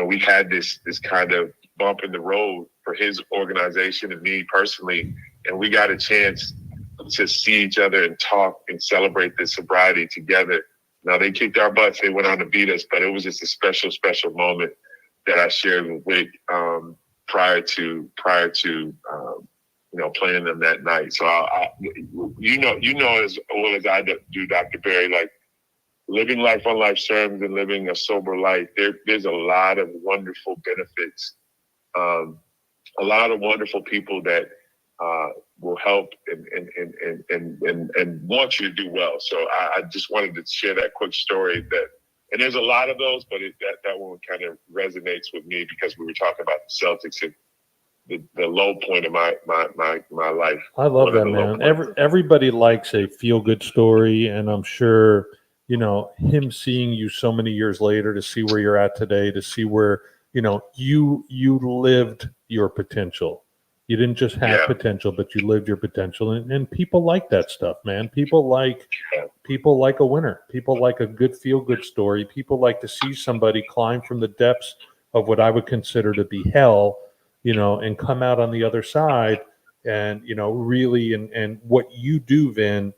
we had this kind of bump in the road for his organization and me personally. And we got a chance to see each other and talk and celebrate this sobriety together. Now, they kicked our butts. They went on to beat us, but it was just a special, special moment that I shared with Wick prior to playing them that night. So as well as I do, Dr. Barry, like living life on life terms and living a sober life, there's a lot of wonderful benefits, a lot of wonderful people that will help and want you to do well. So I just wanted to share that quick story and there's a lot of those, but that one kind of resonates with me because we were talking about the Celtics and the low point of my life. I love that, man. Everybody likes a feel-good story, and I'm sure, him seeing you so many years later, to see where you're at today, to see where, you lived your potential. You didn't just have potential, but you lived your potential. And people like that stuff, man. People like a winner. People like a good feel-good story. People like to see somebody climb from the depths of what I would consider to be hell, and come out on the other side. And, really, and what you do, Vin,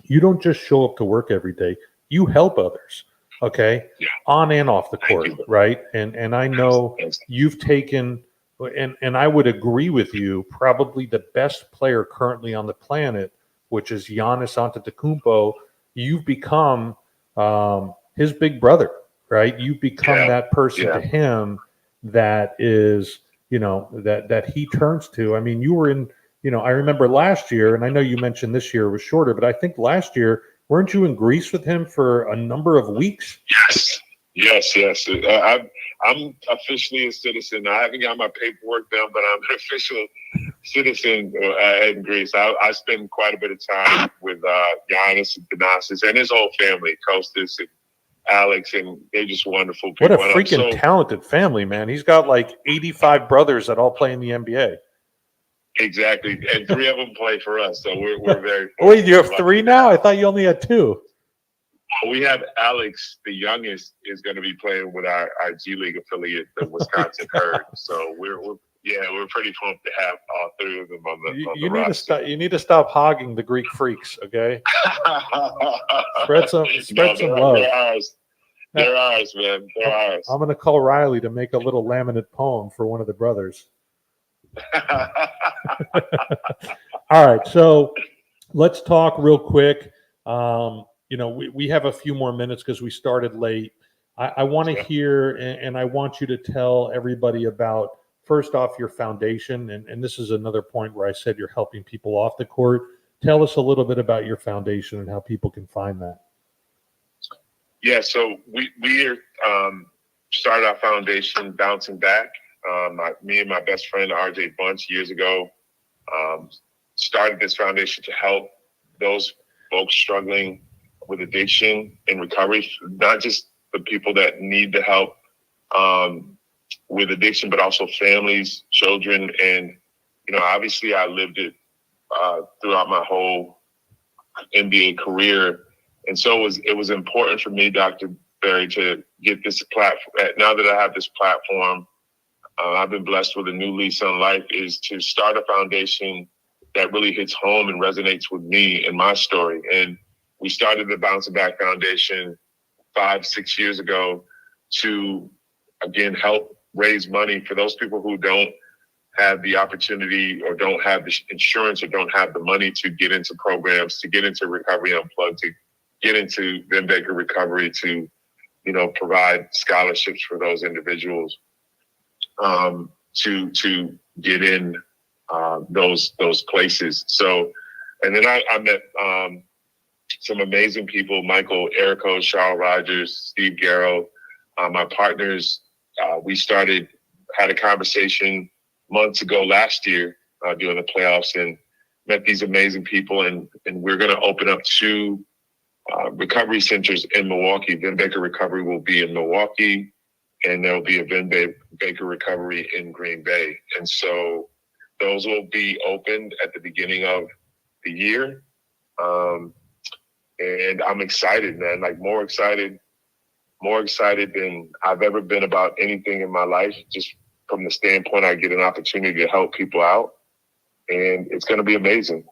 you don't just show up to work every day. You help others, okay, on and off the court, right? And I know you've taken, and I would agree with you, probably the best player currently on the planet, which is Giannis Antetokounmpo. You've become his big brother, right? You've become that person to him that is, that he turns to. I mean, you were in, I remember last year, and I know you mentioned this year was shorter, but I think last year, weren't you in Greece with him for a number of weeks? Yes. I'm officially a citizen. I haven't got my paperwork done, but I'm an official citizen in Greece. I spend quite a bit of time with Giannis and Thanasis and his whole family, Kostas and Alex, and they're just wonderful people. What a freaking talented family, man. He's got like 85 brothers that all play in the NBA. Exactly. And 3 of them play for us, so we're very Wait, you have 3 now? I thought you only had 2. We have Alex, the youngest, is going to be playing with our G League affiliate, the Wisconsin Herd. So we're pretty pumped to have all 3 of them on the roster. You need to stop hogging the Greek freaks, okay? spread some love. They're ours, man. They're ours. I'm going to call Riley to make a little laminate poem for one of the brothers. All right, so let's talk real quick. we have a few more minutes because we started late. I want to hear, and I want you to tell everybody about, first off, your foundation. And this is another point where I said you're helping people off the court. Tell us a little bit about your foundation and how people can find that. Yeah, so we started our foundation, Bouncing Back. Me and my best friend, RJ Bunch, years ago, started this foundation to help those folks struggling with addiction and recovery, not just the people that need the help with addiction, but also families, children. And, obviously I lived it throughout my whole NBA career. And so it was important for me, Dr. Barry, to get this platform. Now that I have this platform, I've been blessed with a new lease on life, is to start a foundation that really hits home and resonates with me and my story. And we started the Bouncing Back Foundation 5-6 years ago to, again, help raise money for those people who don't have the opportunity or don't have the insurance or don't have the money to get into programs, to get into Recovery Unplugged, to get into Vin Baker Recovery, to, provide scholarships for those individuals, to get in those places. So, and then I met some amazing people: Michael Erico, Charles Rogers, Steve Garrow, my partners. We had a conversation months ago last year during the playoffs, and met these amazing people. And we're going to open up 2 recovery centers in Milwaukee. Vin Baker Recovery will be in Milwaukee, and there will be a Vin Baker Recovery in Green Bay. And so those will be opened at the beginning of the year. And I'm excited, man, like more excited than I've ever been about anything in my life, just from the standpoint I get an opportunity to help people out. And it's going to be amazing.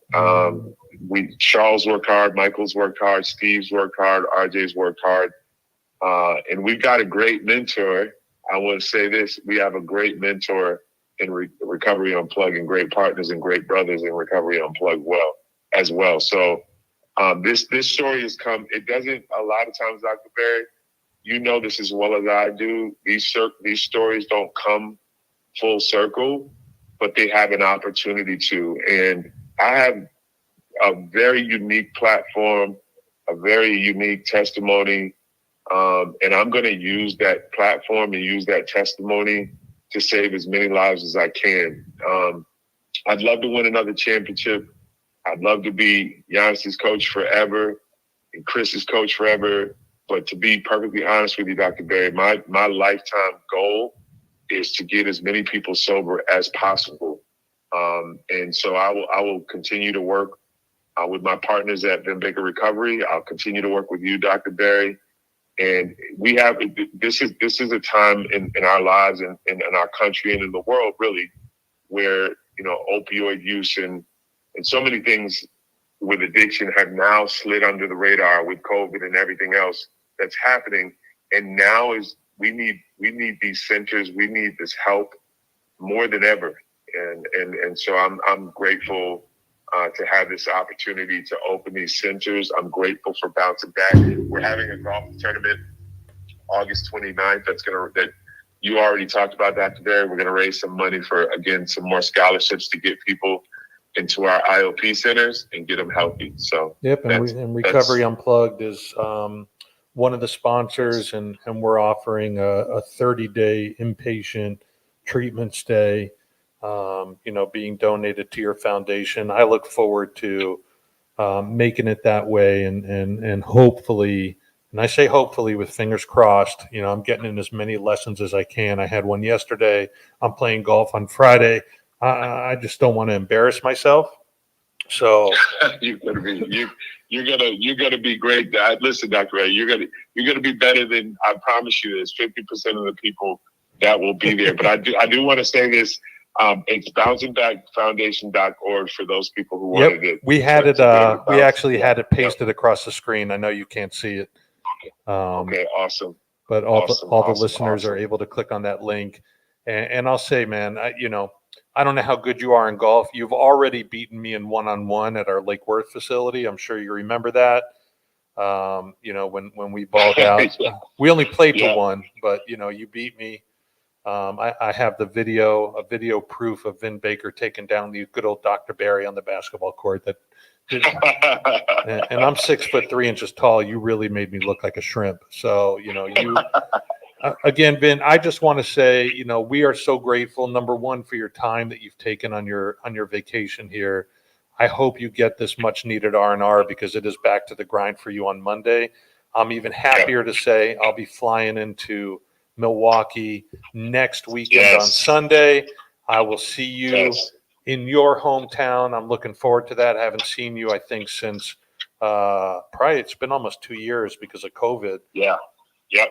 Charles worked hard, Michael's worked hard, Steve's worked hard, RJ's worked hard. And we've got a great mentor. I want to say this: we have a great mentor in Recovery Unplugged, and great partners and great brothers in Recovery Unplugged as well. So this story has come. It doesn't, a lot of times, Dr. Barry, this as well as I do, these stories don't come full circle, but they have an opportunity to. And I have a very unique platform, a very unique testimony. And I'm going to use that platform and use that testimony to save as many lives as I can. I'd love to win another championship. I'd love to be Giannis's coach forever and Chris's coach forever. But to be perfectly honest with you, Dr. Barry, my lifetime goal is to get as many people sober as possible. And so I will continue to work with my partners at Vin Baker Recovery. I'll continue to work with you, Dr. Barry. And this is a time in our lives and in our country and in the world, really, where, opioid use and so many things with addiction have now slid under the radar with COVID and everything else that's happening. And now we need these centers. We need this help more than ever. And so I'm grateful to have this opportunity to open these centers. I'm grateful for Bouncing Back. We're having a golf tournament August 29th. That you already talked about, Dr. Barry. We're going to raise some money for, again, some more scholarships to get people into our IOP centers and get them healthy. So yep, and Recovery Unplugged is one of the sponsors, and we're offering a 30-day inpatient treatment stay, being donated to your foundation. I look forward to making it that way, and hopefully, and I say hopefully with fingers crossed, I'm getting in as many lessons as I can. I had one yesterday. I'm playing golf on Friday. I just don't want to embarrass myself. So you're gonna be great. Listen, Dr. Ray, you're gonna be better than, I promise you this, 50% of the people that will be there. But I do want to say this. It's bouncingbackfoundation.org for those people who wanted it. We had it. We actually had it pasted across the screen. I know you can't see it. Okay, awesome. But all the listeners are able to click on that link. And I'll say, man, I don't know how good you are in golf. You've already beaten me in one-on-one at our Lake Worth facility. I'm sure you remember that. when we balled out. Yeah. We only played to Yeah. one, but you beat me. I have a video proof of Vin Baker taking down the good old Dr. Barry on the basketball court. And I'm 6'3" tall. You really made me look like a shrimp. So again, Vin, I just want to say, we are so grateful. Number one, for your time that you've taken on your vacation here. I hope you get this much needed R&R, because it is back to the grind for you on Monday. I'm even happier to say I'll be flying into Milwaukee next weekend on Sunday. I will see you in your hometown. I'm looking forward to that. I haven't seen you, I think, since probably it's been almost 2 years because of COVID. Yeah. Yep.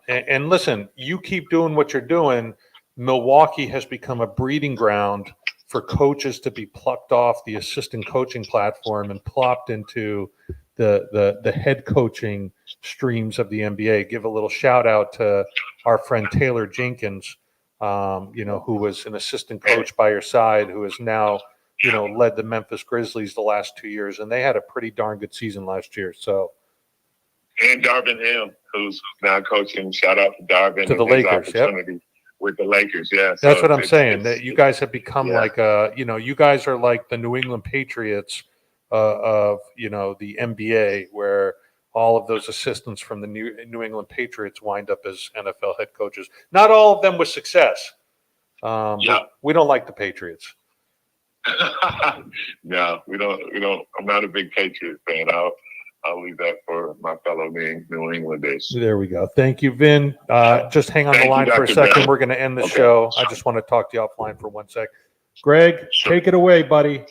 And listen, you keep doing what you're doing. Milwaukee has become a breeding ground for coaches to be plucked off the assistant coaching platform and plopped into the head coaching streams of the NBA. Give a little shout out to our friend Taylor Jenkins, who was an assistant coach by your side, who has now, led the Memphis Grizzlies the last 2 years, and they had a pretty darn good season last year. So, and Darvin Ham, who's now coaching. Shout out to Darvin to the Lakers. Yep. With the Lakers, yeah. That's what I'm saying. That you guys have become like you guys are like the New England Patriots of the NBA, where all of those assistants from the New England Patriots wind up as NFL head coaches. Not all of them with success. But we don't like the Patriots. No, we don't. I'm not a big Patriots fan. I'll leave that for my fellow New Englanders. There we go. Thank you, Vin. Just hang on the line for a second. We're going to end the show. I just want to talk to you offline for 1 sec. Greg, take it away, buddy.